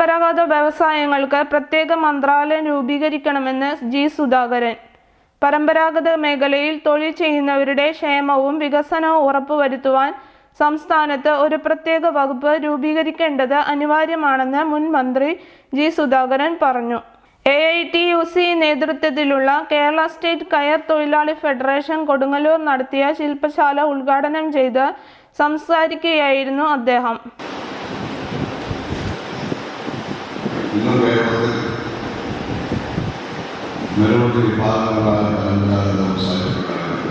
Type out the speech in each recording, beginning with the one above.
പരമ്പരാഗത വ്യവസായങ്ങൾക്ക് പ്രത്യേക മന്ത്രാലയം രൂപീകരിക്കണമെന്ന് ജി സുധാകരൻ. പരമ്പരാഗത മേഖലയിൽ തൊഴിൽ ചെയ്യുന്നവരുടെ ക്ഷേമവും വികസനവും ഉറപ്പുവരുത്തുവാൻ സംസ്ഥാനത്ത് ഒരു പ്രത്യേക വകുപ്പ് രൂപീകരിക്കേണ്ടത് അനിവാര്യമാണെന്ന് മുൻ മന്ത്രി ജി സുധാകരൻ പറഞ്ഞു. AITUC നേതൃത്വത്തിലുള്ള കേരള സ്റ്റേറ്റ് കയർ തൊഴിലാളി ഫെഡറേഷൻ കൊടുങ്ങല്ലൂർ നടത്തിയ ശില്പശാല ഉദ്ഘാടനം ചെയ്ത് സംസാരിക്കുകയായിരുന്നു അദ്ദേഹം. നിരവധി വിഭാഗങ്ങളായ പരമ്പരാഗത വ്യവസായത്തിലാണ്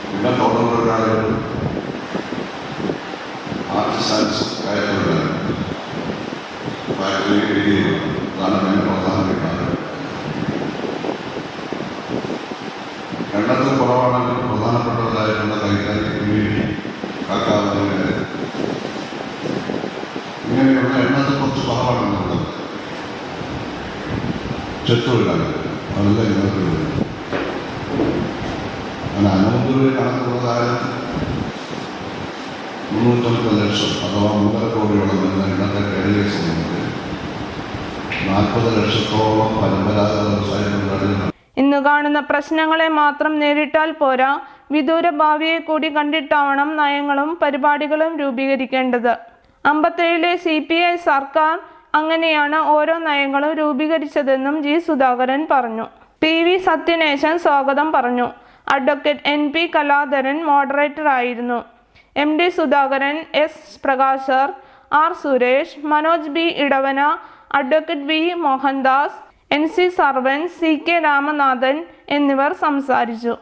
പിന്നെ തൊഴിലാളികൾ ആർട്ടിസാൻസ് കയറ്റുള്ളവരാണ് ഫാക്ടറി പ്രധാനമായ പ്രധാന വിഭാഗം. എണ്ണത്തിൽ കുറവാണെങ്കിൽ പ്രധാനപ്പെട്ടതായിട്ടുള്ള കൈകാര്യ കമ്മ്യൂണിറ്റി കാക്കാവുന്നവരെ ഇങ്ങനെയുള്ള എണ്ണത്തിൽ കുറച്ച് കുറവാണെന്നുള്ളത് ചെത്തുമില്ലാതെ അതെല്ലാം ഇന്നത്തെ അങ്ങനെ 50 കണക്കുള്ളതായ 350 ലക്ഷം അഥവാ 3.5 കോടിയോളം വരുന്ന ഇന്നത്തെ കേരളീയ സമൂഹത്തിൽ 40 ലക്ഷത്തോളം പരമ്പരാഗത വ്യവസായ തൊഴിലാളികൾ. ഇന്ന് കാണുന്ന പ്രശ്നങ്ങളെ മാത്രം നേരിട്ടാൽ പോരാ, വിദൂര ഭാവിയെ കൂടി കണ്ടിട്ടാവണം നയങ്ങളും പരിപാടികളും രൂപീകരിക്കേണ്ടത്. 57-ലെ CPI സർക്കാർ അങ്ങനെയാണ് ഓരോ നയങ്ങളും രൂപീകരിച്ചതെന്നും ജി സുധാകരൻ പറഞ്ഞു. PV സത്യനേശൻ സ്വാഗതം പറഞ്ഞു. അഡ്വക്കേറ്റ് NP കലാധരൻ മോഡറേറ്റർ ആയിരുന്നു. MD Sudhakaran, S പ്രകാശർ, R Suresh, Manoj B Edavana, advocate V Mohandas, NC Sarvan, CK Ramanathan എന്നിവർ സംസാരിച്ചു.